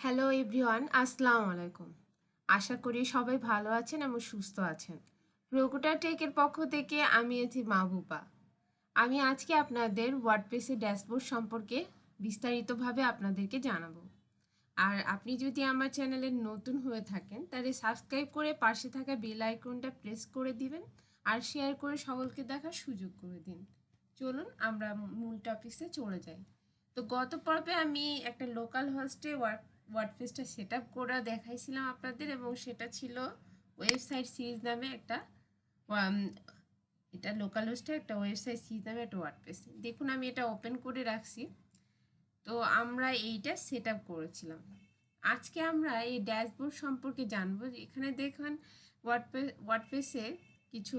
Hello everyone, আসসালামু আলাইকুম। আশা করি সবাই ভালো আছেন এবং সুস্থ আছেন। প্রোকোডার টেকের পক্ষ থেকে আমি আছি মাহবুবা। আমি আজকে আপনাদের ওয়ার্ডপ্রেসের ড্যাশবোর্ড সম্পর্কে বিস্তারিতভাবে আপনাদেরকে জানাবো। আর আপনি যদি আমার চ্যানেলে নতুন হয়ে থাকেন তাহলে সাবস্ক্রাইব করে পাশে থাকা বেল আইকনটা প্রেস করে দিবেন আর শেয়ার করে সকলকে দেখার সুযোগ করে দিন। চলুন আমরা মূল টপিকসে চলে যাই। তো গত পর্বে আমি একটা লোকাল হোস্টে ওয়ার্ডপ্রেসটা সেট আপ করে দেখাইছিলাম আপনাদের, এবং সেটা ছিল ওয়েবসাইট সিরিজ নামে একটা এটা লোকাল হোস্টে একটা ওয়েবসাইট সিরিজ নামে একটা ওয়ার্ডপ্রেস। দেখুন আমি এটা ওপেন করে রাখছি। তো আমরা এইটা সেট আপ করেছিলাম। আজকে আমরা এই ড্যাশবোর্ড সম্পর্কে জানবো। এখানে দেখুন ওয়ার্ডপ্রেসে কিছু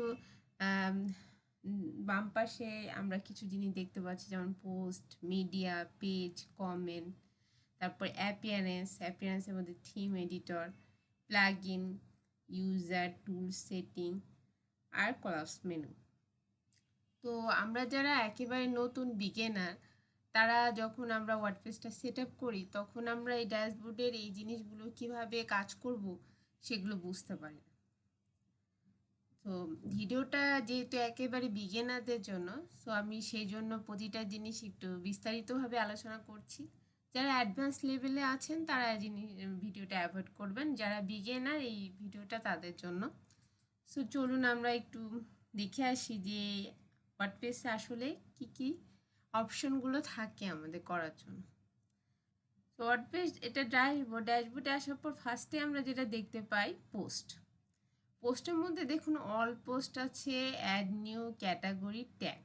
বাম পাশে আমরা কিছু জিনিস দেখতে পাচ্ছি, যেমন পোস্ট, মিডিয়া, পেজ, কমেন্ট, তারপর অ্যাপিয়ারেন্সের মধ্যে থিম এডিটর, প্লাগইন, ইউজার, টুল সেটিং আর কলাপস মেনু। তো আমরা যারা একেবারে নতুন বিগিনার, তারা যখন আমরা ওয়ার্ডপ্রেসটা সেট আপ করি তখন আমরা এই ড্যাশবোর্ডের এই জিনিসগুলো কিভাবে কাজ করব সেগুলো বুঝতে পারি। তো ভিডিওটা যেহেতু একেবারে বিগিনারদের জন্য, সো আমি সেই জন্য প্রতিটা জিনিস একটু বিস্তারিতভাবে আলোচনা করছি। যারা অ্যাডভান্স লেভেলে আছেন তারা ভিডিওটা অ্যাভয়েড করবেন, যারা বিগিনার এই ভিডিওটা তাদের জন্য। সো চলুন আমরা একটু দেখে আসি যে ওয়ার্ডপ্রেসে আসলে কি কি অপশনগুলো থাকে আমাদের করার জন্য। তো ওয়ার্ডপ্রেস এটা ড্যাশবোর্ডে আসার পর ফার্স্টে আমরা যেটা দেখতে পাই পোস্টের মধ্যে দেখুন অল পোস্ট আছে, অ্যাড নিউ, ক্যাটাগরি, ট্যাগ।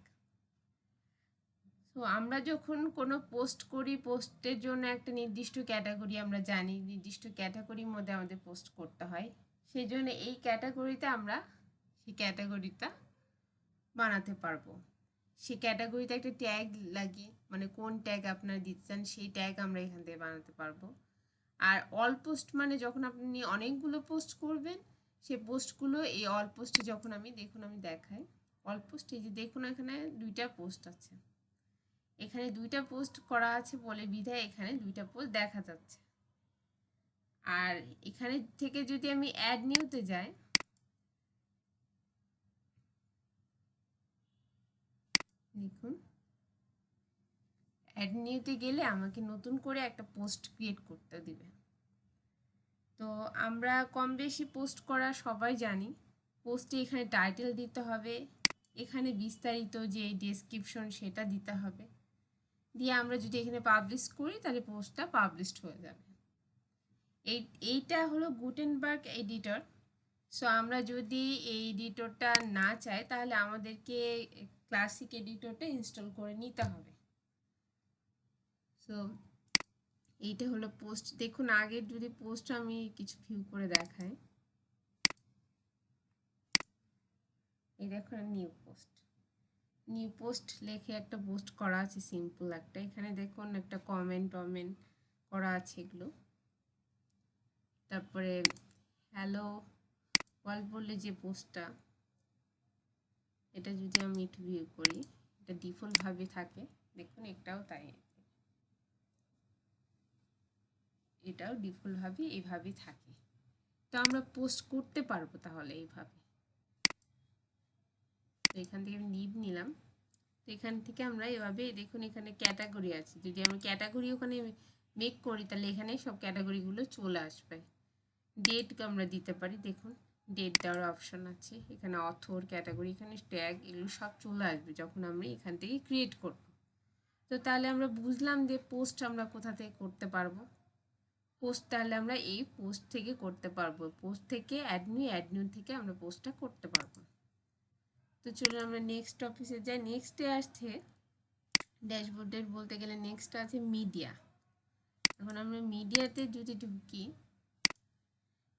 তো আমরা যখন কোনো পোস্ট করি, পোস্টের জন্য একটা নির্দিষ্ট ক্যাটাগরি আমরা জানি, নির্দিষ্ট ক্যাটাগরির মধ্যে আমাদের পোস্ট করতে হয়। সেই জন্য এই ক্যাটাগরিতে আমরা সেই ক্যাটাগরিটা বানাতে পারবো। সেই ক্যাটাগরিতে একটা ট্যাগ লাগে, মানে কোন ট্যাগ আপনারা দিতে চান সেই ট্যাগ আমরা এখান থেকে বানাতে পারবো। আর অল পোস্ট মানে যখন আপনি অনেকগুলো পোস্ট করবেন, সেই পোস্টগুলো এই অল পোস্টে যখন আমি দেখাই অল পোস্ট, এই যে দেখুন এখানে দুইটা পোস্ট আছে, এখানে দুইটা পোস্ট করা আছে বলে বিধায় এখানে দুইটা পোস্ট দেখা যাচ্ছে। আর এখানে থেকে যদি আমি অ্যাড নিউতে যাই, দেখুন অ্যাড নিউতে গেলে আমাকে নতুন করে একটা পোস্ট ক্রিয়েট করতে দিবে। তো আমরা কম বেশি পোস্ট করা সবাই জানি। পোস্টে এখানে টাইটেল দিতে হবে, এখানে বিস্তারিত যে ডেসক্রিপশন সেটা দিতে হবে, দিয়ে আমরা যদি এখানে পাবলিশ করি তাহলে পোস্টটা পাবলিশড হয়ে যাবে। এইটা হলো গুটেনবার্গ এডিটর। সো আমরা যদি এই এডিটরটা না চাই তাহলে আমাদেরকে ক্লাসিক এডিটরটা ইনস্টল করে নিতে হবে। সো এইটা হলো পোস্ট। দেখুন আগের যদি পোস্ট আমি কিছু ভিউ করে দেখাই, এই দেখুন নিউ পোস্ট লেখে একটা পোস্ট করা আছে, সিম্পল একটা। এখানে দেখুন একটা কমেন্ট করা আছে এগুলো। তারপরে হ্যালো ওয়ার্ল্ড বললে যে পোস্টটা, এটা যদি আমি একটু ভিউ করি, এটা ডিফল্টভাবে থাকে। দেখুন এটাও তাই, এটাও ডিফল্টভাবে এইভাবেই থাকে। তো আমরা পোস্ট করতে পারবো তাহলে এইভাবে। তো এখান থেকে আমি লিভ নিলাম। তো এখান থেকে আমরা এভাবে দেখুন এখানে ক্যাটাগরি আছে, যদি আমরা ক্যাটাগরি ওখানে মেক করি তাহলে এখানে সব ক্যাটাগরিগুলো চলে আসবে। ডেট আমরা দিতে পারি, দেখুন ডেট দেওয়ার অপশন আছে, এখানে অথর, ক্যাটাগরি, এখানে ট্যাগ, এগুলো সব চলে আসবে যখন আমরা এখান থেকে ক্রিয়েট করব। তো তাহলে আমরা বুঝলাম যে পোস্ট আমরা কোথা থেকে করতে পারবো। পোস্ট তাহলে আমরা এই পোস্ট থেকে করতে পারবো, পোস্ট থেকে অ্যাড নিউ থেকে আমরা পোস্টটা করতে পারবো। তো চলুন আমরা নেক্সট অফিসে যাই। নেক্সটে আসছে ড্যাশবোর্ডের বলতে গেলে নেক্সট আছে মিডিয়া। এখন আমরা মিডিয়াতে যদি ঢুকি,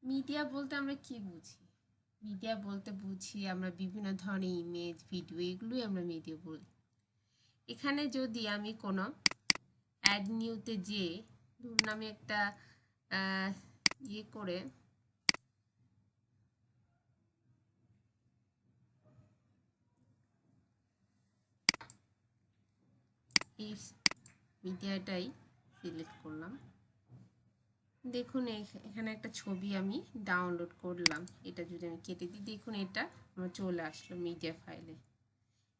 মিডিয়া বলতে আমরা কি বুঝি? মিডিয়া বলতে বুঝি আমরা বিভিন্ন ধরনের ইমেজ, ভিডিও, এগুলোই আমরা মিডিয়া বলি। এখানে যদি আমি কোনো অ্যাড নিউতে যেয়ে ধরুন আমি একটা ইয়ে করে এই মিডিয়াটাই সিলেক্ট করলাম, দেখুন এখানে একটা ছবি আমি ডাউনলোড করলাম, এটা যদি আমি কেটে দিই, দেখুন এটা আমার চলে আসলো মিডিয়া ফাইলে।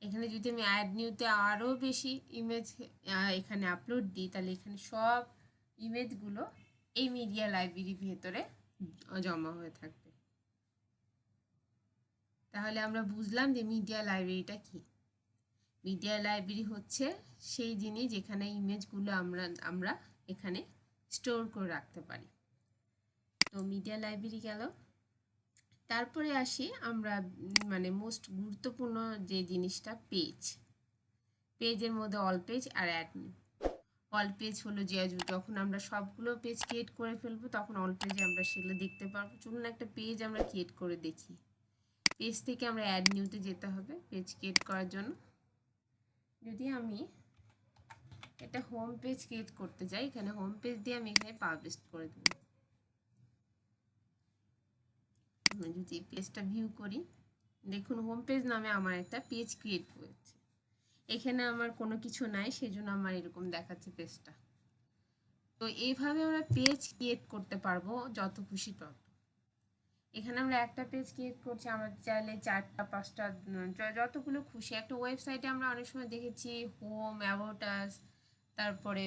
এখানে যদি আমি অ্যাড নিউতে আরও বেশি ইমেজ এখানে আপলোড দিই, তাহলে এখানে সব ইমেজগুলো এই মিডিয়া লাইব্রেরির ভেতরে জমা হয়ে থাকবে। তাহলে আমরা বুঝলাম যে মিডিয়া লাইব্রেরিটা কি। মিডিয়া লাইব্রেরি হচ্ছে সেই জিনিস যেখানে ইমেজগুলো আমরা এখানে স্টোর করে রাখতে পারি। তো মিডিয়া লাইব্রেরি গেল। তারপরে আসি আমরা মানে মোস্ট গুরুত্বপূর্ণ যে জিনিসটা, পেজের মধ্যে অল পেজ আর অ্যাড নিউ। অল পেজ হলো যে যখন আমরা সবগুলো পেজ ক্রিয়েট করে ফেলবো তখন অল পেজে আমরা সেগুলো দেখতে পারবো। চলুন একটা পেজ আমরা ক্রিয়েট করে দেখি। পেজ থেকে আমরা অ্যাড নিউতে যেতে হবে পেজ ক্রিয়েট করার জন্য। যদি আমি এটা হোম পেজ ক্রিয়েট করতে যাই, এখানে হোম পেজ দিয়ে আমি এখানে পাবলিশ করে দেব। যদি পেজটা ভিউ করি, দেখুন হোম পেজ নামে আমার একটা পেজ ক্রিয়েট হয়েছে। এখানে আমার কোনো কিছু নাই, সেজন্য আমার এরকম দেখাচ্ছে পেজটা। তো এইভাবে আমরা পেজ ক্রিয়েট করতে পারবো যত খুশি তত। এখানে আমরা একটা পেজ ক্রিয়েট করছি, আমরা চাইলে 4টা 5টা যতগুলো খুশি। একটা ওয়েবসাইটে আমরা অনেক সময় দেখেছি হোম, অ্যাবাউট আস, তারপরে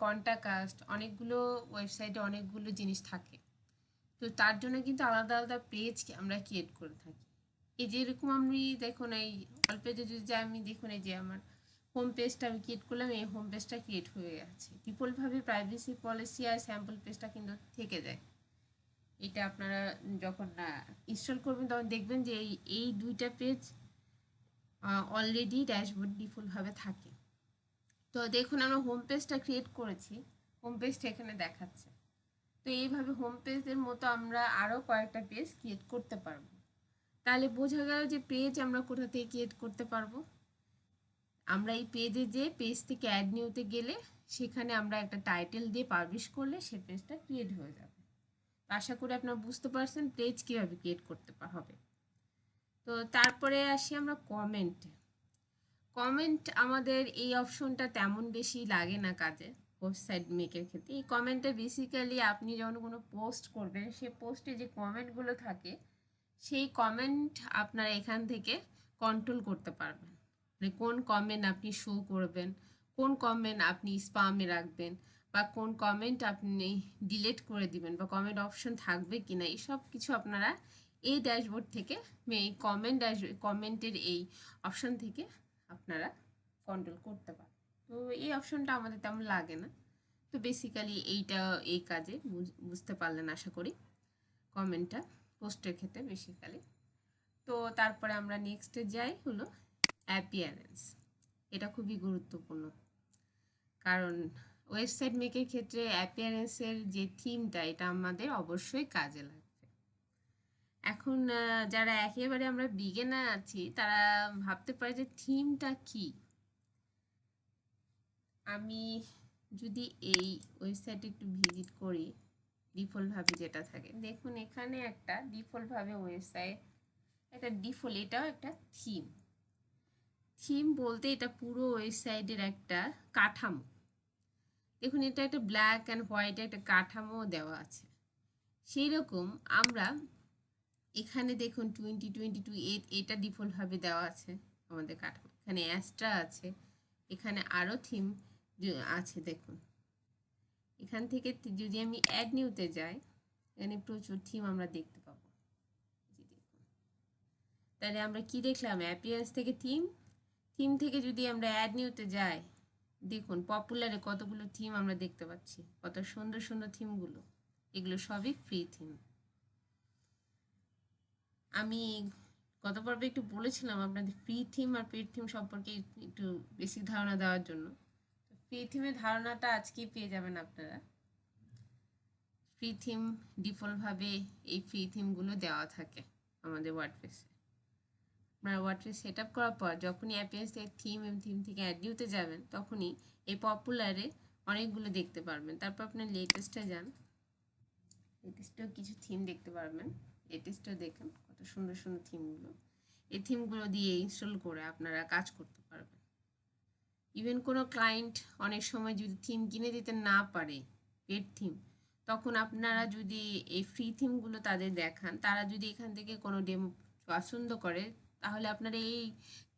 কন্টাক্ট আস, অনেকগুলো ওয়েবসাইটে অনেকগুলো জিনিস থাকে। তো তার জন্য কিন্তু আলাদা আলাদা পেজ আমরা ক্রিয়েট করে থাকি। এই যেরকম আমি দেখুন এই অল পেজে যদি আমি দেখুন এই যে আমার হোম পেজটা আমি ক্রিয়েট করলাম, এই হোম পেজটা ক্রিয়েট হয়ে গেছে। ডিফল্টভাবে প্রাইভেসি পলিসি আর স্যাম্পল পেজটা কিন্তু থেকে যায়। এটা আপনারা যখন ইনস্টল করবেন তখন দেখবেন যে এই দুইটা পেজ অলরেডি ড্যাশবোর্ড ডিফল্টভাবে থাকে। তো দেখুন আমরা হোম পেজটা ক্রিয়েট করেছি, হোম পেজটা এখানে দেখাচ্ছে। তো এইভাবে হোম পেজের মতো আমরা আরও কয়েকটা পেজ ক্রিয়েট করতে পারবো। তাহলে বোঝা গেল যে পেজ আমরা কোথা থেকে ক্রিয়েট করতে পারবো। আমরা এই পেজে যে পেজ থেকে অ্যাড নিউতে গেলে সেখানে আমরা একটা টাইটেল দিয়ে পাবলিশ করলে সে পেজটা ক্রিয়েট হয়ে যাবে। আশা করি আপনারা বুঝতে পারছেন পেজ কীভাবে ক্রিয়েট করতে হবে। তো তারপরে আসি আমরা কমেন্টে। কমেন্ট আমাদের এই অপশনটা তেমন বেশি লাগে না কাজে ওয়েবসাইট মেকের ক্ষেত্রে। এই কমেন্টে বেসিক্যালি আপনি যখন কোনো পোস্ট করবেন সেই পোস্টে যে কমেন্টগুলো থাকে সেই কমেন্ট আপনারা এখান থেকে কন্ট্রোল করতে পারবেন। মানে কোন কমেন্ট আপনি শো করবেন, কোন কমেন্ট আপনি স্প্যামে রাখবেন, বা কোন কমেন্ট আপনি ডিলিট করে দিবেন, বা কমেন্ট অপশন থাকবে কিনা, এই সব কিছু আপনারা এই ড্যাশবোর্ড থেকে এই কমেন্টের এই অপশন থেকে আপনারা কন্ট্রোল করতে পারেন। তো এই অপশনটা আমাদের তেমন লাগে না। তো বেসিক্যালি এইটা এই কাজে বুঝতে পারলেন আশা করি কমেন্টটা পোস্টের ক্ষেত্রে বেসিক্যালি। তো তারপরে আমরা নেক্সটে যাই হলো অ্যাপিয়ারেন্স। এটা খুবই গুরুত্বপূর্ণ, কারণ ওয়েবসাইট মেকের ক্ষেত্রে অ্যাপিয়ারেন্সের যে থিমটা এটা আমাদের অবশ্যই কাজে লাগবে। এখন যারা একেবারে আমরা বিগিনার আছি তারা ভাবতে পারে যে থিমটা কি। আমি যদি এই ওয়েবসাইটে একটু ভিজিট করি, ডিফল্টভাবে যেটা থাকে দেখুন এখানে একটা ডিফল্টভাবে ওয়েবসাইট, একটা ডিফল্ট, এটাও একটা থিম। থিম বলতে এটা পুরো ওয়েবসাইটের একটা কাঠামো। দেখুন এটা একটা ব্ল্যাক অ্যান্ড হোয়াইট একটা কাঠামো দেওয়া আছে। সেই রকম আমরা এখানে দেখুন 2022 এটা ডিফল্টভাবে দেওয়া আছে আমাদের কাঠামো। এখানে অ্যাস্ট্রা আছে, এখানে আরও থিম আছে। দেখুন এখান থেকে যদি আমি অ্যাড নিউতে যাই, এখানে প্রচুর থিম আমরা দেখতে পাবো। তাহলে আমরা কি দেখলাম, অ্যাপিয়ারেন্স থেকে থিম থেকে যদি আমরা অ্যাড নিউতে যাই, দেখুন পপুলারে কতগুলো থিম আমরা দেখতে পাচ্ছি, কত সুন্দর সুন্দর থিমগুলো। এগুলো সবই ফ্রি থিম। আমি গত পর্বে একটু বলেছিলাম আপনাদের ফ্রি থিম আর পেড থিম সম্পর্কে একটু বেসিক ধারণা দেওয়ার জন্য। ফ্রি থিমের ধারণাটা আজকেই পেয়ে যাবেন আপনারা। ফ্রি থিম ডিফল্টভাবে এই ফ্রি থিমগুলো দেওয়া থাকে আমাদের ওয়ার্ডপ্রেসে। আপনারা ওয়ার্ডপ্রেস সেট আপ করার পর যখনই অ্যাপিয়ারেন্স থেকে থিম এবং থিম থেকে অ্যাড নিউতে যাবেন তখনই এই পপুলারে অনেকগুলো দেখতে পারবেন। তারপর আপনার লেটেস্টে যান, লেটেস্টেও কিছু থিম দেখতে পারবেন। লেটেস্টেও দেখুন কত সুন্দর সুন্দর থিমগুলো। এই থিমগুলো দিয়ে ইনস্টল করে আপনারা কাজ করতে পারবেন। ইভেন কোনো ক্লায়েন্ট অনেক সময় যদি থিম কিনে দিতে না পারে পেড থিম, তখন আপনারা যদি এই ফ্রি থিমগুলো তাদের দেখান, তারা যদি এখান থেকে কোনো ডেমো পছন্দ করে, তাহলে আপনারা এই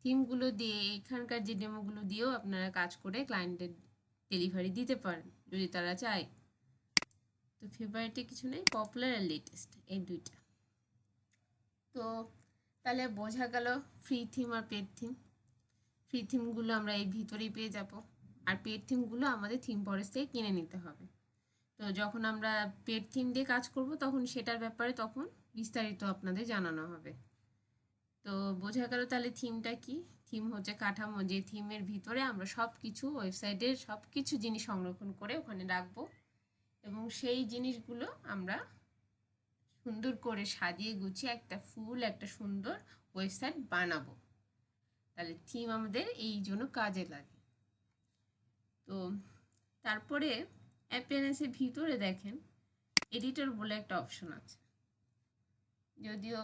থিমগুলো দিয়ে, এখানকার যে ডেমোগুলো দিয়েও আপনারা কাজ করে ক্লায়েন্টের ডেলিভারি দিতে পারেন যদি তারা চায়। তো ফেভারিটে কিছু নেই, পপুলার আর লেটেস্ট এই দুইটা। তো তাহলে বোঝা গেল ফ্রি থিম আর পেড থিম। ফ্রি থিমগুলো আমরা এই ভিতরেই পেয়ে যাব, আর পেড থিমগুলো আমাদের থিম ফরেস্ট থেকে কিনে নিতে হবে। তো যখন আমরা পেড থিম দিয়ে কাজ করব তখন সেটার ব্যাপারে তখন বিস্তারিত আপনাদের জানানো হবে। তো বোঝা গেল তাহলে থিমটা কি। থিম হচ্ছে কাঠামো, যে থিমের ভিতরে আমরা সব কিছু ওয়েবসাইটের সব কিছু জিনিস সংরক্ষণ করে ওখানে রাখবো, এবং সেই জিনিসগুলো আমরা সুন্দর করে সাজিয়ে গুছিয়ে একটা সুন্দর ওয়েবসাইট বানাবো। তাহলে থিম আমাদের এই জন্য কাজে লাগে। তো তারপরে অ্যাপিয়ারেন্সের ভিতরে দেখেন এডিটর বলে একটা অপশন আছে, যদিও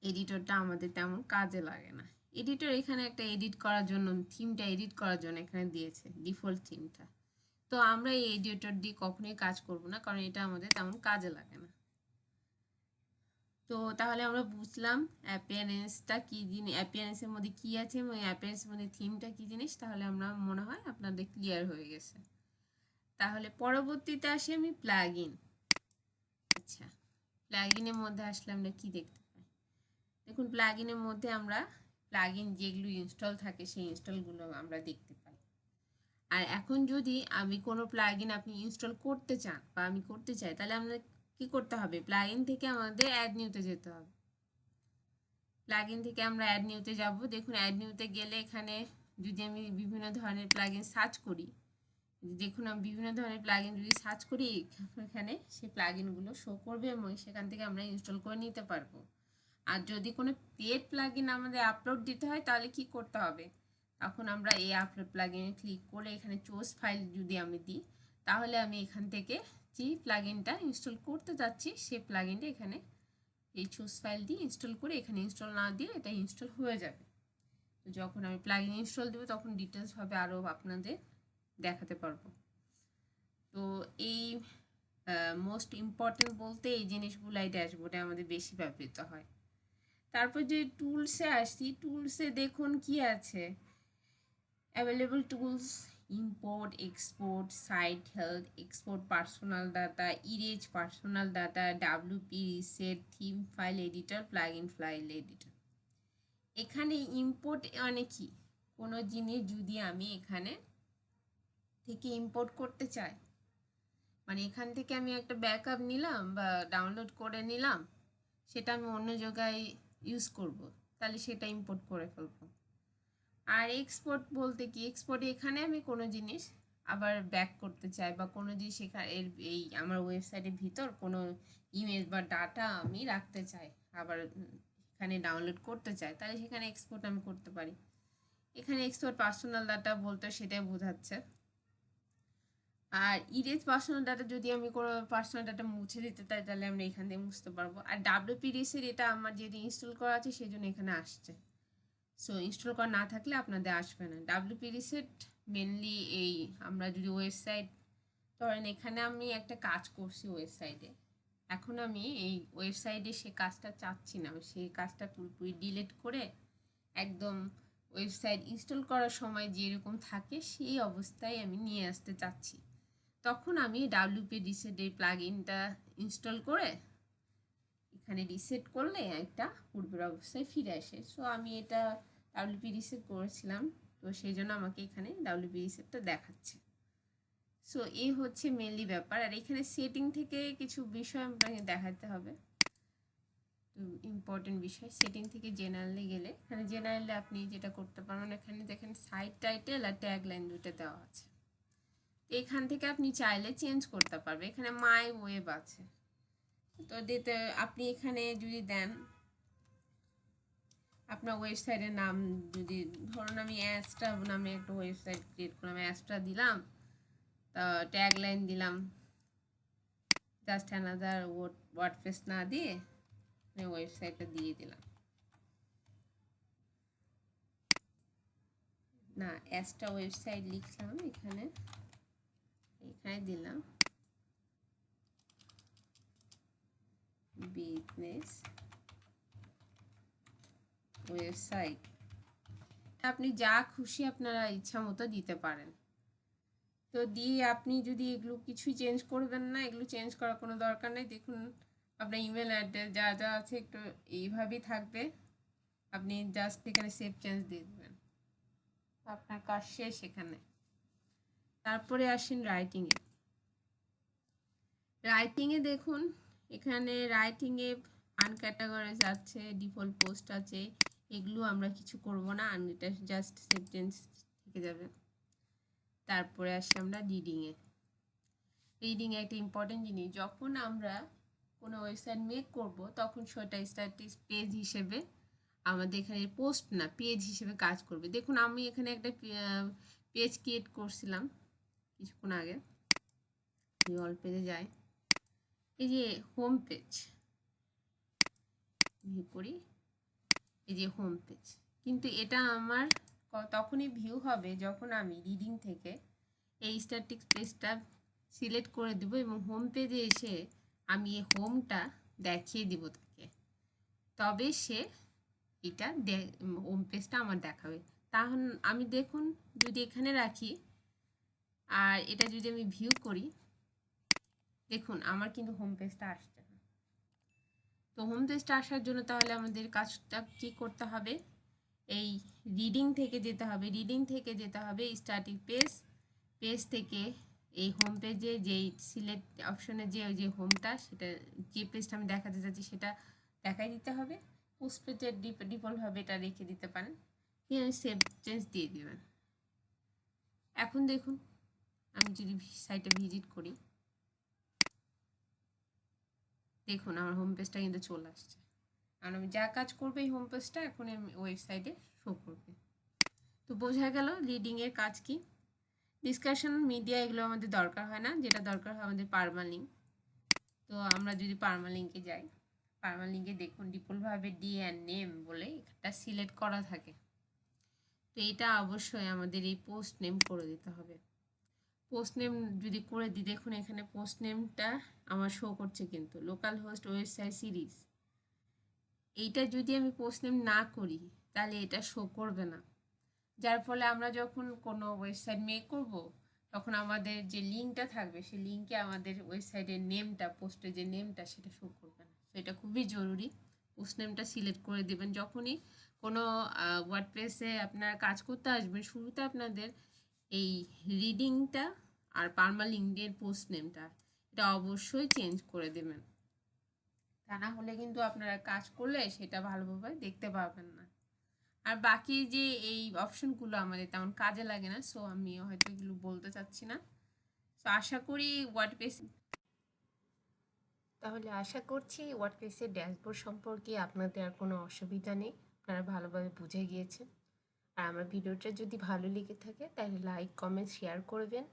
এডিটরটা আমাদের তেমন কাজে লাগে না। এডিটর এখানে একটা এডিট করার জন্য, থিমটা এডিট করার জন্য এখানে দিয়েছে ডিফল্ট থিমটা। তো আমরা এই এডিটর দিয়ে কখনোই কাজ করব না, কারণ এটা আমাদের তেমন কাজে লাগে না। তো তাহলে আমরা বুঝলাম অ্যাপিয়ারেন্সটা কী জিনিস, অ্যাপিয়ারেন্সের মধ্যে কী আছে এবং অ্যাপিয়ারেন্সের মধ্যে থিমটা কী জিনিস। তাহলে আমরা মনে হয় আপনাদের ক্লিয়ার হয়ে গেছে। তাহলে পরবর্তীতে আসি আমি প্লাগইন। আচ্ছা, প্লাগইনের মধ্যে আসলে আমরা কী দেখতে পাই? দেখুন, প্লাগইনের মধ্যে আমরা প্লাগইন যেগুলো ইনস্টল থাকে সেই ইনস্টলগুলো আমরা দেখতে পাই। আর এখন যদি আমি কোনো প্লাগইন আপনি ইনস্টল করতে চান বা আমি করতে চাই, তাহলে আমরা কি করতে হবে? প্লাগইন থেকে আমাদের অ্যাড নিউতে যেতে হবে। প্লাগইন থেকে আমরা অ্যাড নিউতে যাব। দেখুন, অ্যাড নিউতে গেলে এখানে যদি আমি বিভিন্ন ধরনের প্লাগইন সার্চ করি, দেখুন আমি বিভিন্ন ধরনের প্লাগইন যদি সার্চ করি, এখানে সেই প্লাগইনগুলো শো করবে এবং সেখান থেকে আমরা ইনস্টল করে নিতে পারবো। আর যদি কোনো পেড প্লাগইন আমাদের আপলোড দিতে হয়, তাহলে কি করতে হবে? তখন আমরা এই আপলোড প্লাগইনে ক্লিক করে এখানে চুজ ফাইল যদি আমি দিই, তাহলে আমি এখান থেকে যে প্লাগইনটা ইনস্টল করতে যাচ্ছি সেই প্লাগইনটা এখানে এই চুজ ফাইল দিয়ে ইনস্টল করে, এখানে ইনস্টল না দিয়ে এটা ইনস্টল হয়ে যাবে। তো যখন আমি প্লাগইন ইনস্টল দেবো তখন ডিটেলসভাবে আরও আপনাদের দেখাতে পারবো। তো এই মোস্ট ইম্পর্টেন্ট বলতে এই জিনিসগুলো এই ড্যাশবোর্ডে আমাদের বেশি ব্যবহৃত হয়। তারপর যে টুলসে আসছি, টুলসে দেখুন কি আছে, available tools, import, export, site health, export personal data, erase personal data, WP reset, theme file editor, plugin file editor. এখানে ইম্পোর্ট মানে কি? কোনো জিনিস যদি আমি এখানে থেকে ইম্পোর্ট করতে চাই, মানে এখান থেকে আমি একটা ব্যাকআপ নিলাম বা ডাউনলোড করে নিলাম, সেটা আমি অন্য জায়গায় ইউজ করব, তাহলে সেটা ইম্পোর্ট করে ফেলবো। আর এক্সপোর্ট বলতে কি? এক্সপোর্টে এখানে আমি কোনো জিনিস আবার ব্যাক করতে চাই বা কোনো জিনিস এই আমার ওয়েবসাইটের ভিতর কোনো ইমেজ বা ডাটা আমি রাখতে চাই, আবার এখানে ডাউনলোড করতে চাই, তাহলে সেখানে এক্সপোর্ট আমি করতে পারি। এখানে এক্সপোর্ট পার্সোনাল ডাটা বলতে সেটাই বোঝাচ্ছে। আর ইরেজ পার্সোনাল ডাটা, যদি আমি কোনো পার্সোনাল ডাটা মুছে দিতে চাই তাহলে আমরা এখান থেকে মুছতে পারবো। আর ডাব্লিউপি রিসেট, এটা আমার যেহেতু ইনস্টল করা আছে সেই জন্য এখানে আসছে। সো ইনস্টল করা না থাকলে আপনাদের আসবে না। ডাব্লিউপি রিসেট মেনলি এই আমরা যদি ওয়েবসাইট, ধরেন এখানে আমি একটা কাজ করছি ওয়েবসাইটে, এখন আমি এই ওয়েবসাইটে সে কাজটা চাচ্ছি না, সেই কাজটা পুরোপুরি ডিলিট করে একদম ওয়েবসাইট ইনস্টল করার সময় যেরকম থাকে সেই অবস্থায় আমি নিয়ে আসতে চাচ্ছি, তখন আমি ডাব্লিউপি রিসেট এই প্লাগইনটা ইনস্টল করে এখানে রিসেট করলে একটা পূর্বের অবস্থায় ফিরে আসে। সো আমি এটা ডাব্লিউপি রিসেট করেছিলাম, তো সেই জন্য আমাকে এখানে ডাব্লিউপি রিসেটটা দেখাচ্ছে। সো এই হচ্ছে মেনলি ব্যাপার। আর এখানে সেটিং থেকে কিছু বিষয় আপনাকে দেখাতে হবে, তো ইম্পর্টেন্ট বিষয়। সেটিং থেকে জেনারেলে গেলে, এখানে জেনারেলে আপনি যেটা করতে পারবেন, এখানে দেখেন সাইট টাইটেল আর ট্যাগ লাইন দুটো দেওয়া আছে। এখান থেকে আপনি চাইলে চেঞ্জ করতে পারবেন। এখানে মাই ওয়েব আছে, তো দিতে আপনি এখানে যদি দেন আপনার ওয়েবসাইটের নাম, যদি ধরুন আমি অ্যাস্ট্রা নামে একটা ওয়েবসাইট ক্রিয়েট করলাম, অ্যাস্ট্রা দিলাম, তা ট্যাগ লাইন দিলাম জাস্ট অ্যানাদার ওয়ার্ডপ্রেস না দিয়ে ওয়েবসাইটটা দিয়ে দিলাম, না অ্যাস্ট্রা ওয়েবসাইট লিখলাম, এখানে দিলাম বিজনেস ওয়েবসাইট। আপনি যা খুশি আপনারা ইচ্ছা মতো দিতে পারেন। তো দিয়ে আপনি যদি এগুলো কিছুই চেঞ্জ করবেন না, এগুলো চেঞ্জ করার কোনো দরকার নেই। দেখুন আপনার ইমেল অ্যাড্রেস যা যা আছে একটু এইভাবেই থাকবে। আপনি জাস্ট এখানে সেভ চেঞ্জ দিয়ে দেবেন, আপনার কাজ শেষ এখানে। তারপরে আসেন রাইটিংয়ে। রাইটিংয়ে দেখুন এখানে রাইটিংয়ে আনক্যাটাগরাইজ আছে, ডিফল্ট পোস্ট আছে, এগুলো আমরা কিছু করব না, এটা জাস্ট সেভ চেঞ্জ থেকে যাবে। তারপরে আসি আমরা রিডিংয়ে। রিডিংয়ে একটা ইম্পর্টেন্ট জিনিস, যখন আমরা কোনো ওয়েবসাইট মেক করব তখন সেটা স্ট্যাটিক্স পেজ হিসেবে আমাদের এখানে পোস্ট না পেজ হিসেবে কাজ করবে। দেখুন আমি এখানে একটা পেজ ক্রিয়েট করছিলাম কিছুক্ষণ আগে, অল পেজে যাই, এই যে হোম পেজ ভিউ করি, এই যে হোম পেজ, কিন্তু এটা আমার তখনই ভিউ হবে যখন আমি রিডিং থেকে এই স্ট্যাটিক্স পেজটা সিলেক্ট করে দিব এবং হোম পেজে এসে আমি এই হোমটা দেখিয়ে দিব তাকে, তবে সে এটা হোম পেজটা আমার দেখাবে। তাহলে আমি দেখুন যদি এখানে রাখি আর এটা যদি আমি ভিউ করি, দেখুন আমার কিন্তু হোম পেজটা আসছে না। তো হোম পেজটা আসার জন্য তাহলে আমাদের কাজটা কি করতে হবে, এই রিডিং থেকে যেতে হবে, রিডিং থেকে যেতে হবে স্ট্যাটিক পেজ, পেজ থেকে এই হোম পেজে যেই সিলেক্ট অপশনে যে হোমটা, সেটা যে পেজটা আমি দেখাতে চাচ্ছি সেটা দেখাই দিতে হবে। পোস্ট পেজের ডিফল্টভাবে এটা রেখে দিতে পারেন, এখানে সেভ চেঞ্জ দিয়ে দেবেন। এখন দেখুন আমি যদি সাইটে ভিজিট করি, দেখুন আমার হোম পেজটা কিন্তু চলে আসছে, কারণ আমি যা কাজ করবো এই হোম পেজটা এখন আমি ওয়েবসাইটে শো করবে। তো বোঝা গেল রিডিংয়ের কাজ কি। ডিসকাশন মিডিয়া এগুলো আমাদের দরকার হয় না, যেটা দরকার হয় আমাদের পারমালিঙ্ক। তো আমরা যদি পারমালিঙ্কে যাই, পারমালিঙ্কে দেখুন ডিফল্টভাবে ডি অ্যান্ড নেম বলে একটা সিলেক্ট করা থাকে। তো এটা অবশ্যই আমাদের এই পোস্ট নেম করে দিতে হবে। পোস্ট নেম যদি করে দিই, দেখুন এখানে পোস্ট নেমটা আমার শো করছে কিন্তু লোকাল হোস্ট ওয়েবসাইট সিরিজ। এইটা যদি আমি পোস্ট নেম না করি তাহলে এটা শো করবে না, যার ফলে আমরা যখন কোনো ওয়েবসাইট মেক করব তখন আমাদের যে লিঙ্কটা থাকবে সেই লিঙ্কে আমাদের ওয়েবসাইটের নেমটা, পোস্টের যে নেমটা সেটা শো করবে না। তো এটা খুবই জরুরি, পোস্ট নেমটা সিলেক্ট করে দেবেন। যখনই কোনো ওয়ার্ডপ্রেসে আপনারা কাজ করতে আসবেন, শুরুতে আপনাদের এই রিডিংটা আর পারমালিঙ্কের পোস্ট নেমটা এটা অবশ্যই চেঞ্জ করে দেবেন, তা না হলে কিন্তু আপনারা কাজ করলে সেটা ভালোভাবে দেখতে পাবেন না। আর বাকি যে এই অপশনগুলো আমাদের তেমন কাজে লাগে না, সো আমি হয়তো এগুলো বলতে চাচ্ছি না। সো আশা করি আশা করছি ওয়ার্ডপ্রেসের ড্যাশবোর্ড সম্পর্কে আপনাদের আর কোনো অসুবিধা নেই, আপনারা ভালোভাবে বুঝে গিয়েছেন। আর আমার ভিডিওটা যদি ভালো লেগে থাকে তাহলে লাইক কমেন্ট শেয়ার করবেন,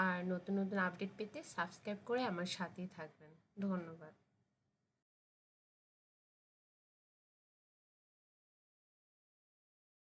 আর নতুন নতুন আপডেট পেতে সাবস্ক্রাইব করে আমার সাথেই থাকবেন। ধন্যবাদ।